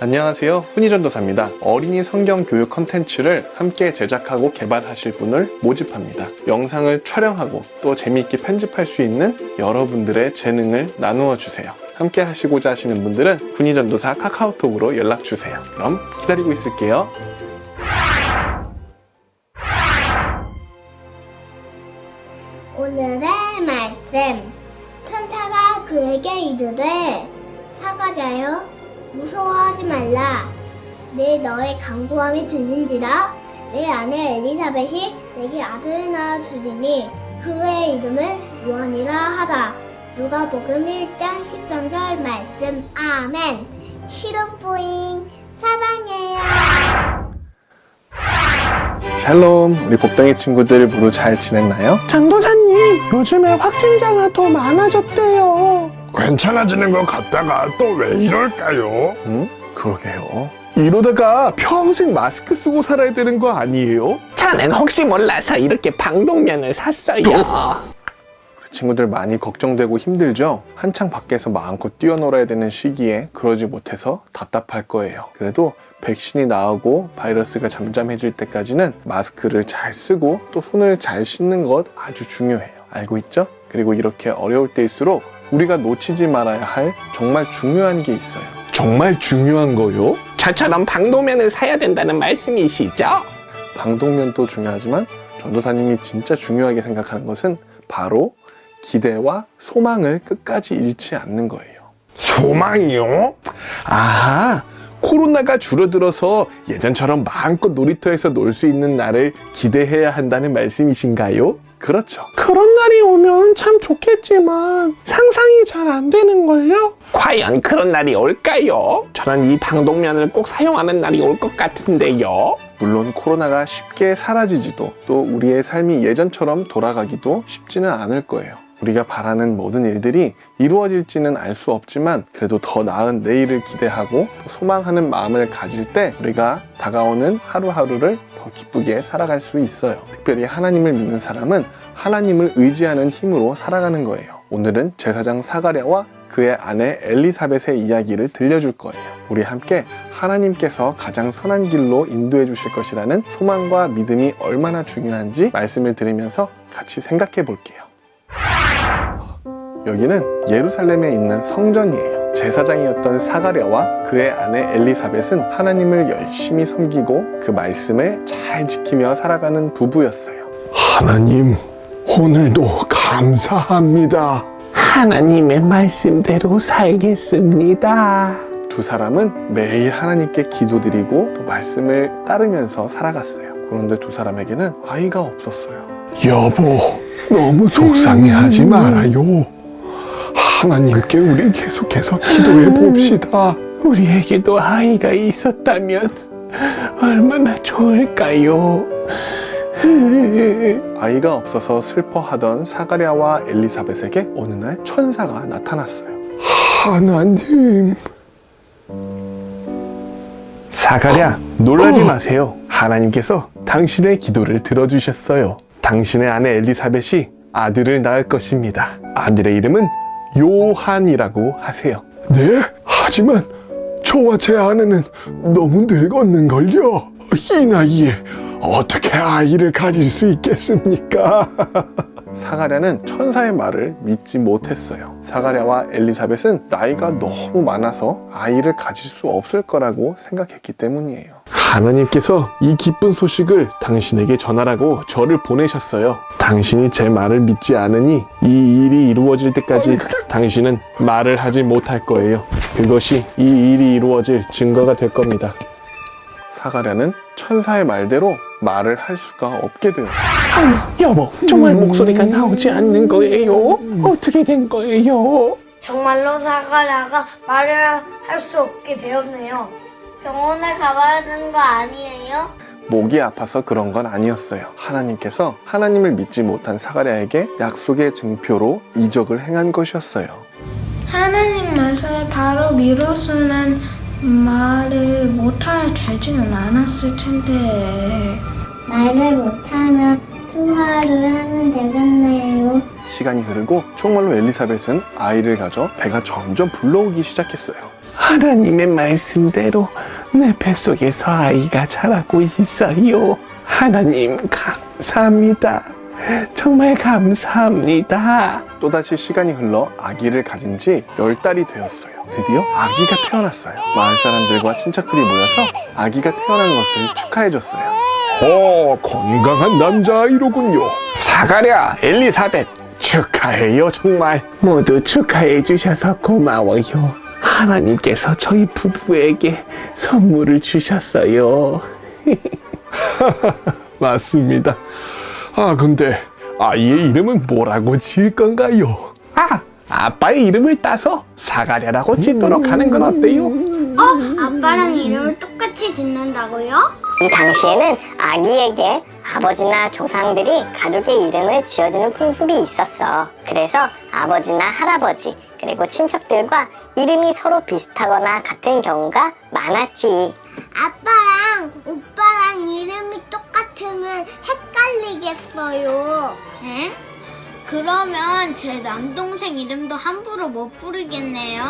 안녕하세요, 훈이전도사입니다. 어린이 성경 교육 컨텐츠를 함께 제작하고 개발하실 분을 모집합니다. 영상을 촬영하고 또 재미있게 편집할 수 있는 여러분들의 재능을 나누어 주세요. 함께 하시고자 하시는 분들은 훈이전도사 카카오톡으로 연락 주세요. 그럼 기다리고 있을게요. 오늘의 말씀. 천사가 그에게 이르되 사가랴여 무서워하지 말라. 내 너의 간구함이 들린지라. 내 아내 엘리사벳이 내게 아들을 낳아 주리니 그의 이름은 요한이라 하다. 누가복음 1장 13절 말씀. 아멘. 시루뿌잉 사랑해요. 샬롬, 우리 복덩이 친구들 모두 잘 지냈나요? 전도사님, 요즘에 확진자가 더 많아졌대요. 괜찮아지는 것 같다가 또 왜 이럴까요? 그러게요. 이러다가 평생 마스크 쓰고 살아야 되는 거 아니에요? 저는 혹시 몰라서 이렇게 방독면을 샀어요. 친구들 많이 걱정되고 힘들죠? 한창 밖에서 마음껏 뛰어놀아야 되는 시기에 그러지 못해서 답답할 거예요. 그래도 백신이 나오고 바이러스가 잠잠해질 때까지는 마스크를 잘 쓰고 또 손을 잘 씻는 것 아주 중요해요. 알고 있죠? 그리고 이렇게 어려울 때일수록 우리가 놓치지 말아야 할 정말 중요한 게 있어요. 정말 중요한 거요? 저처럼 방독면을 사야 된다는 말씀이시죠? 방독면도 중요하지만 전도사님이 진짜 중요하게 생각하는 것은 바로 기대와 소망을 끝까지 잃지 않는 거예요. 소망이요? 아하, 코로나가 줄어들어서 예전처럼 마음껏 놀이터에서 놀 수 있는 날을 기대해야 한다는 말씀이신가요? 그렇죠. 그런 날이 오면 참 좋겠지만 상상이 잘 안 되는걸요? 과연 그런 날이 올까요? 저는 이 방독면을 꼭 사용하는 날이 올 것 같은데요. 물론 코로나가 쉽게 사라지지도 또 우리의 삶이 예전처럼 돌아가기도 쉽지는 않을 거예요. 우리가 바라는 모든 일들이 이루어질지는 알 수 없지만 그래도 더 나은 내일을 기대하고 소망하는 마음을 가질 때 우리가 다가오는 하루하루를 더 기쁘게 살아갈 수 있어요. 특별히 하나님을 믿는 사람은 하나님을 의지하는 힘으로 살아가는 거예요. 오늘은 제사장 사가랴와 그의 아내 엘리사벳의 이야기를 들려줄 거예요. 우리 함께 하나님께서 가장 선한 길로 인도해 주실 것이라는 소망과 믿음이 얼마나 중요한지 말씀을 들으면서 같이 생각해 볼게요. 여기는 예루살렘에 있는 성전이에요. 제사장이었던 사가랴와 그의 아내 엘리사벳은 하나님을 열심히 섬기고 그 말씀을 잘 지키며 살아가는 부부였어요. 하나님, 오늘도 감사합니다. 하나님의 말씀대로 살겠습니다. 두 사람은 매일 하나님께 기도드리고 또 말씀을 따르면서 살아갔어요. 그런데 두 사람에게는 아이가 없었어요. 여보, 너무 속상해하지 말아요. 하나님께 우리 계속해서 기도해 봅시다. 우리에게도 아이가 있었다면 얼마나 좋을까요? 아이가 없어서 슬퍼하던 사가랴와 엘리사벳에게 어느 날 천사가 나타났어요. 하나님, 사가랴, 놀라지 마세요. 하나님께서 당신의 기도를 들어주셨어요. 당신의 아내 엘리사벳이 아들을 낳을 것입니다. 아들의 이름은 요한이라고 하세요. 네? 하지만 저와 제 아내는 너무 늙었는걸요. 이 나이에 어떻게 아이를 가질 수 있겠습니까? 사가랴는 천사의 말을 믿지 못했어요. 사가랴와 엘리사벳은 나이가 너무 많아서 아이를 가질 수 없을 거라고 생각했기 때문이에요. 하나님께서 이 기쁜 소식을 당신에게 전하라고 저를 보내셨어요. 당신이 제 말을 믿지 않으니 이 일이 이루어질 때까지 당신은 말을 하지 못할 거예요. 그것이 이 일이 이루어질 증거가 될 겁니다. 사가랴는 천사의 말대로 말을 할 수가 없게 되었어요. 아니, 여보, 정말 목소리가 나오지 않는 거예요? 어떻게 된 거예요? 정말로 사가랴가 말을 할 수 없게 되었네요. 병원에 가봐야 되는 거 아니에요? 목이 아파서 그런 건 아니었어요. 하나님께서 하나님을 믿지 못한 사가랴에게 약속의 증표로 이적을 행한 것이었어요. 하나님 말씀을 바로 미뤘으면 말을 못할 되지는 않았을 텐데. 말을 못하면 투하를 하면 되겠네요. 시간이 흐르고 정말로 엘리사벳은 아이를 가져 배가 점점 불러오기 시작했어요. 하나님의 말씀대로 내 뱃속에서 아이가 자라고 있어요. 하나님 감사합니다. 정말 감사합니다. 또다시 시간이 흘러 아기를 가진 지 10달이 되었어요. 드디어 아기가 태어났어요. 마을 사람들과 친척들이 모여서 아기가 태어난 것을 축하해줬어요. 건강한 남자아이로군요. 사가랴, 엘리사벳 축하해요. 정말 모두 축하해 주셔서 고마워요. 하나님께서 저희 부부에게 선물을 주셨어요. 맞습니다. 근데 아이의 이름은 뭐라고 지을 건가요? 아빠의 이름을 따서 사가랴라고 짓도록 하는 건 어때요? 아빠랑 이름을 똑같이 짓는다고요? 이 당시에는 아기에게 아버지나 조상들이 가족의 이름을 지어주는 풍습이 있었어. 그래서 아버지나 할아버지 그리고 친척들과 이름이 서로 비슷하거나 같은 경우가 많았지. 아빠랑 오빠랑 이름이 똑같으면 헷갈리겠어요. 응? 그러면 제 남동생 이름도 함부로 못 부르겠네요.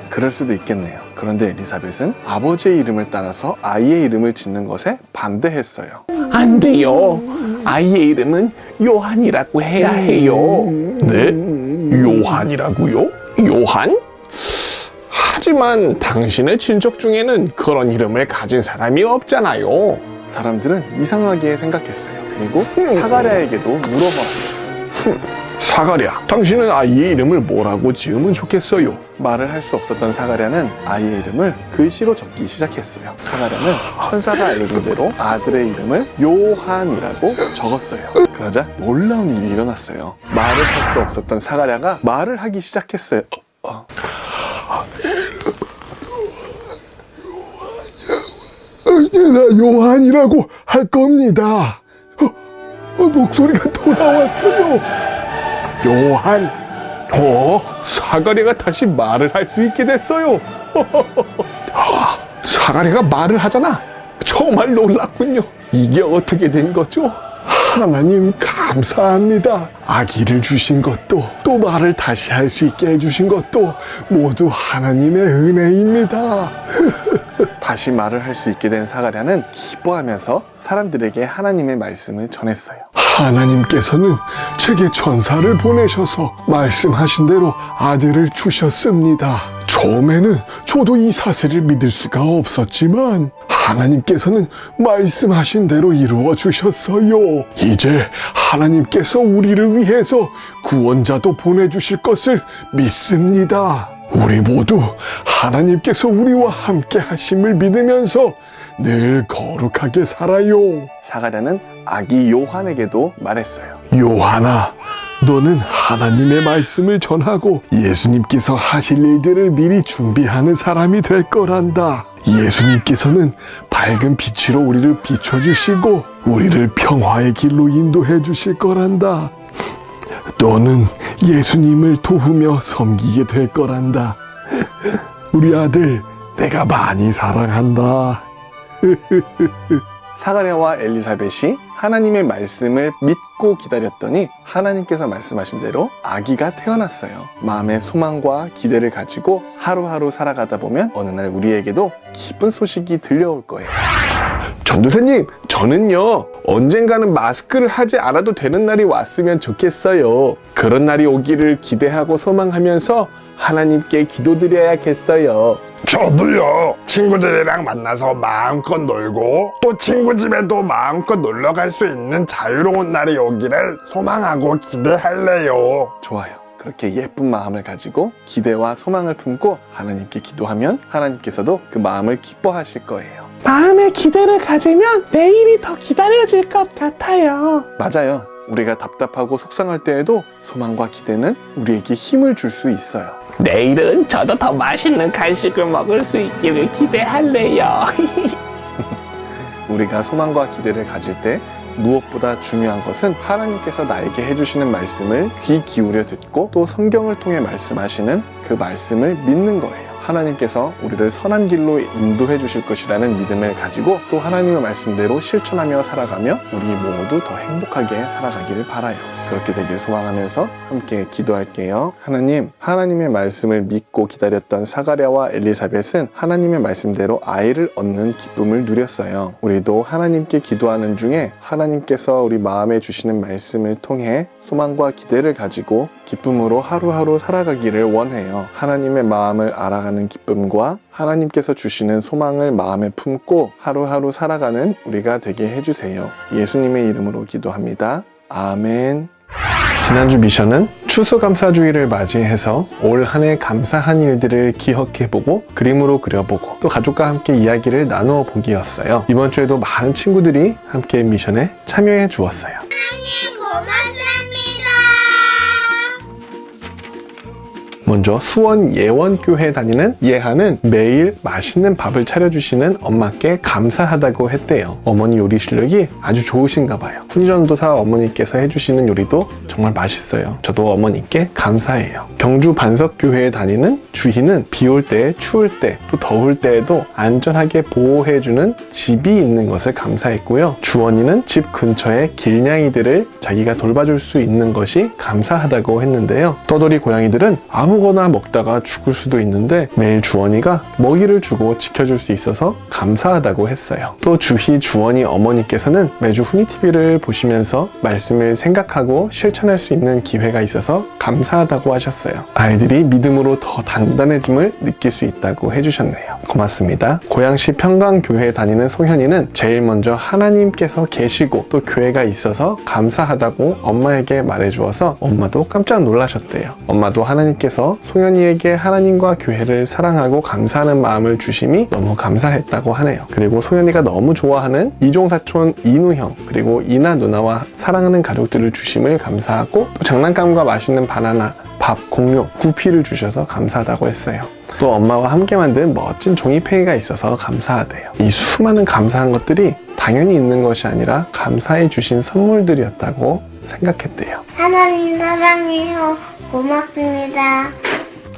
그럴 수도 있겠네요. 그런데 엘리사벳은 아버지의 이름을 따라서 아이의 이름을 짓는 것에 반대했어요. 안 돼요. 아이의 이름은 요한이라고 해야 해요. 네? 요한이라고요? 요한? 하지만 당신의 친척 중에는 그런 이름을 가진 사람이 없잖아요. 사람들은 이상하게 생각했어요. 그리고 사가랴에게도 물어보았어요. 사가랴, 당신은 아이의 이름을 뭐라고 지으면 좋겠어요? 말을 할 수 없었던 사가랴는 아이의 이름을 글씨로 적기 시작했어요. 사가랴는 천사가 알려준 대로 아들의 이름을 요한이라고 적었어요. 그러자 놀라운 일이 일어났어요. 말을 할 수 없었던 사가랴가 말을 하기 시작했어요. 나 요한이라고 할 겁니다. 목소리가 돌아왔어요. 요한. 사가랴가 다시 말을 할 수 있게 됐어요. 사가랴가 말을 하잖아. 정말 놀랍군요. 이게 어떻게 된 거죠? 하나님 감사합니다. 아기를 주신 것도 또 말을 다시 할 수 있게 해주신 것도 모두 하나님의 은혜입니다. 다시 말을 할 수 있게 된 사가랴는 기뻐하면서 사람들에게 하나님의 말씀을 전했어요. 하나님께서는 제게 천사를 보내셔서 말씀하신 대로 아들을 주셨습니다. 처음에는 저도 이 사실을 믿을 수가 없었지만 하나님께서는 말씀하신 대로 이루어 주셨어요. 이제 하나님께서 우리를 위해서 구원자도 보내주실 것을 믿습니다. 우리 모두 하나님께서 우리와 함께 하심을 믿으면서 늘 거룩하게 살아요. 사가랴는 아기 요한에게도 말했어요. 요한아, 너는 하나님의 말씀을 전하고 예수님께서 하실 일들을 미리 준비하는 사람이 될 거란다. 예수님께서는 밝은 빛으로 우리를 비춰주시고 우리를 평화의 길로 인도해 주실 거란다. 너는 예수님을 도우며 섬기게 될 거란다. 우리 아들, 내가 많이 사랑한다. 사가랴와 엘리사벳이 하나님의 말씀을 믿고 기다렸더니 하나님께서 말씀하신 대로 아기가 태어났어요. 마음의 소망과 기대를 가지고 하루하루 살아가다 보면 어느 날 우리에게도 기쁜 소식이 들려올 거예요. 전도사님, 저는요 언젠가는 마스크를 하지 않아도 되는 날이 왔으면 좋겠어요. 그런 날이 오기를 기대하고 소망하면서 하나님께 기도드려야겠어요. 저도요. 친구들이랑 만나서 마음껏 놀고 또 친구 집에도 마음껏 놀러 갈 수 있는 자유로운 날이 오기를 소망하고 기대할래요. 좋아요. 그렇게 예쁜 마음을 가지고 기대와 소망을 품고 하나님께 기도하면 하나님께서도 그 마음을 기뻐하실 거예요. 마음의 기대를 가지면 내일이 더 기다려질 것 같아요. 맞아요. 우리가 답답하고 속상할 때에도 소망과 기대는 우리에게 힘을 줄 수 있어요. 내일은 저도 더 맛있는 간식을 먹을 수 있기를 기대할래요. 우리가 소망과 기대를 가질 때 무엇보다 중요한 것은 하나님께서 나에게 해주시는 말씀을 귀 기울여 듣고 또 성경을 통해 말씀하시는 그 말씀을 믿는 거예요. 하나님께서 우리를 선한 길로 인도해 주실 것이라는 믿음을 가지고 또 하나님의 말씀대로 실천하며 살아가며 우리 모두 더 행복하게 살아가기를 바라요. 그렇게 되길 소망하면서 함께 기도할게요. 하나님, 하나님의 말씀을 믿고 기다렸던 사가랴와 엘리사벳은 하나님의 말씀대로 아이를 얻는 기쁨을 누렸어요. 우리도 하나님께 기도하는 중에 하나님께서 우리 마음에 주시는 말씀을 통해 소망과 기대를 가지고 기쁨으로 하루하루 살아가기를 원해요. 하나님의 마음을 알아가는 기쁨과 하나님께서 주시는 소망을 마음에 품고 하루하루 살아가는 우리가 되게 해주세요. 예수님의 이름으로 기도합니다. 아멘. 지난주 미션은 추수감사주의를 맞이해서 올 한 해 감사한 일들을 기억해보고 그림으로 그려보고 또 가족과 함께 이야기를 나누어 보기였어요. 이번 주에도 많은 친구들이 함께 미션에 참여해 주었어요. 고맙습니다. 먼저 수원 예원교회 다니는 예하는 매일 맛있는 밥을 차려주시는 엄마께 감사하다고 했대요. 어머니 요리 실력이 아주 좋으신가 봐요. 훈이전도사 어머니께서 해주시는 요리도 정말 맛있어요. 저도 어머니께 감사해요. 경주 반석교회에 다니는 주희는 비 올 때, 추울 때, 또 더울 때에도 안전하게 보호해주는 집이 있는 것을 감사했고요. 주원이는 집 근처에 길냥이들을 자기가 돌봐줄 수 있는 것이 감사하다고 했는데요. 떠돌이 고양이들은 아무거나 먹다가 죽을 수도 있는데 매일 주원이가 먹이를 주고 지켜줄 수 있어서 감사하다고 했어요. 또 주희, 주원이 어머니께서는 매주 훈이TV를 보시면서 말씀을 생각하고 실천할 수 있는 기회가 있어서 감사하다고 하셨어요. 아이들이 믿음으로 더 단단해짐을 느낄 수 있다고 해주셨네요. 고맙습니다. 고양시 평강교회에 다니는 소현이는 제일 먼저 하나님께서 계시고 또 교회가 있어서 감사하다고 엄마에게 말해주어서 엄마도 깜짝 놀라셨대요. 엄마도 하나님께서 소현이에게 하나님과 교회를 사랑하고 감사하는 마음을 주심이 너무 감사했다고 하네요. 그리고 소현이가 너무 좋아하는 이종사촌 이누형 그리고 이나 누나와 사랑하는 가족들을 주심을 감사하고 또 장난감과 맛있는 바나나, 밥, 공룡, 구피를 주셔서 감사하다고 했어요. 또 엄마와 함께 만든 멋진 종이팽이가 있어서 감사하대요. 이 수많은 감사한 것들이 당연히 있는 것이 아니라 감사해 주신 선물들이었다고 생각했대요. 하나님 사랑해요. 고맙습니다.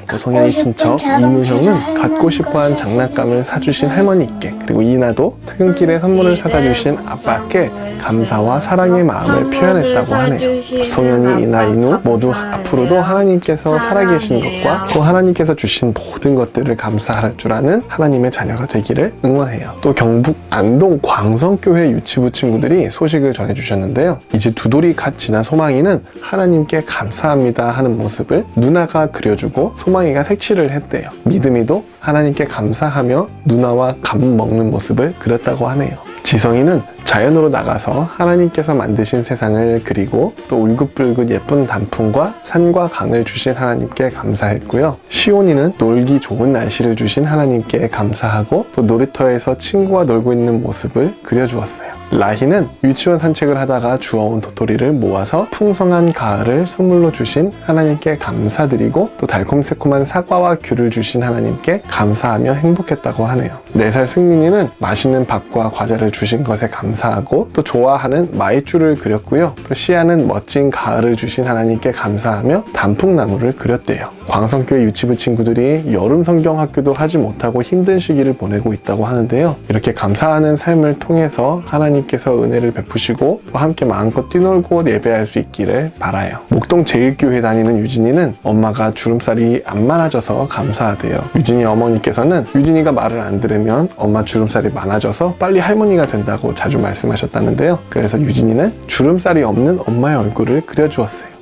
또 송현이 친척 이누형은 갖고 싶어한 장난감을 사주신 할머니께 그리고 이나도 퇴근길에 선물을 사다 주신 아빠께 감사와 사랑의 마음을 표현했다고 하네요. 송현이, 이나, 이누 모두 앞으로도 하나님께서 살아계신 것과 또 하나님께서 주신 모든 것들을 감사할 줄 아는 하나님의 자녀가 되기를 응원해요. 또 경북 안동 광성교회 유치부 친구들이 소식을 전해주셨는데요. 이제 2돌이 갓 지난 소망이는 하나님께 감사합니다 하는 모습을 누나가 그려주고 소망이가 색칠을 했대요. 믿음이도 하나님께 감사하며 누나와 밥 먹는 모습을 그렸다고 하네요. 지성이는 자연으로 나가서 하나님께서 만드신 세상을 그리고 또 울긋불긋 예쁜 단풍과 산과 강을 주신 하나님께 감사했고요. 시온이는 놀기 좋은 날씨를 주신 하나님께 감사하고 또 놀이터에서 친구와 놀고 있는 모습을 그려주었어요. 라희는 유치원 산책을 하다가 주워온 도토리를 모아서 풍성한 가을을 선물로 주신 하나님께 감사드리고 또 달콤새콤한 사과와 귤을 주신 하나님께 감사하며 행복했다고 하네요. 4살 승민이는 맛있는 밥과 과자를 주신 것에 감사하고 또 좋아하는 마이쮸를 그렸고요. 또 시아는 멋진 가을을 주신 하나님께 감사하며 단풍나무를 그렸대요. 광성교회 유치부 친구들이 여름 성경 학교도 하지 못하고 힘든 시기를 보내고 있다고 하는데요. 이렇게 감사하는 삶을 통해서 하나님께서 은혜를 베푸시고 또 함께 마음껏 뛰놀고 예배할 수 있기를 바라요. 목동 제일교회 다니는 유진이는 엄마가 주름살이 안 많아져서 감사하대요. 유진이 어머니께서는 유진이가 말을 안 들으면 엄마 주름살이 많아져서 빨리 할머니가 된다고 자주 말씀하셨다는데요. 그래서 유진이는 주름살이 없는 엄마의 얼굴을 그려주었어요.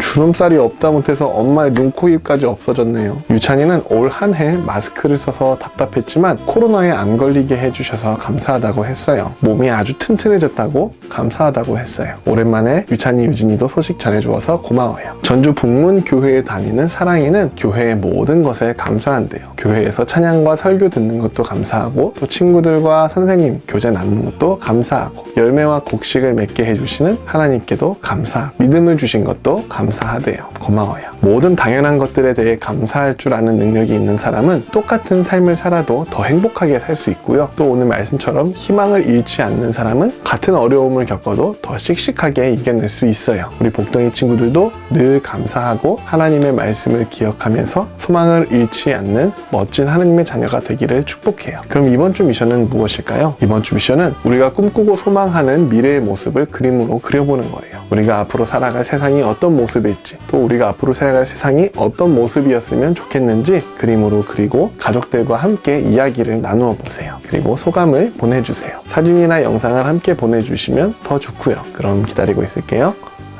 주름살이 없다 못해서 엄마의 눈, 코, 입까지 없어졌네요. 유찬이는 올 한 해 마스크를 써서 답답했지만 코로나에 안 걸리게 해주셔서 감사하다고 했어요. 몸이 아주 튼튼해졌다고 감사하다고 했어요. 오랜만에 유찬이, 유진이도 소식 전해주어서 고마워요. 전주 북문교회에 다니는 사랑이는 교회의 모든 것에 감사한대요. 교회에서 찬양과 설교 듣는 것도 감사하고 또 친구들과 선생님 교제 나누는 것도 감사하고 열매와 곡식을 맺게 해주시는 하나님께도 감사, 믿음을 주신 것도 감사하대요. 고마워요. 모든 당연한 것들에 대해 감사할 줄 아는 능력이 있는 사람은 똑같은 삶을 살아도 더 행복하게 살 수 있고요. 또 오늘 말씀처럼 희망을 잃지 않는 사람은 같은 어려움을 겪어도 더 씩씩하게 이겨낼 수 있어요. 우리 복덩이 친구들도 늘 감사하고 하나님의 말씀을 기억하면서 소망을 잃지 않는 멋진 하나님의 자녀가 되기를 축복해요. 그럼 이번 주 미션은 무엇일까요? 이번 주 미션은 우리가 꿈꾸고 소망하는 미래의 모습을 그림으로 그려보는 거예요. 우리가 앞으로 살아갈 세상이 어떤 모습일지, 또 우리가 앞으로 살아갈 세상이 어떤 모습이었으면 좋겠는지 그림으로 그리고 가족들과 함께 이야기를 나누어 보세요. 그리고 소감을 보내주세요. 사진이나 영상을 함께 보내주시면 더 좋고요. 그럼 기다리고 있을게요.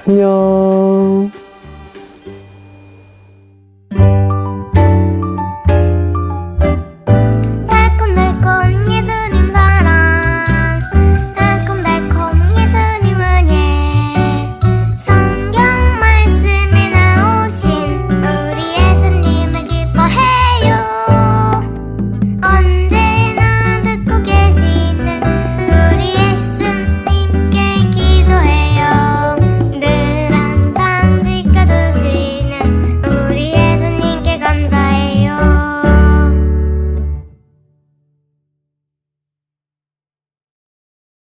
안녕.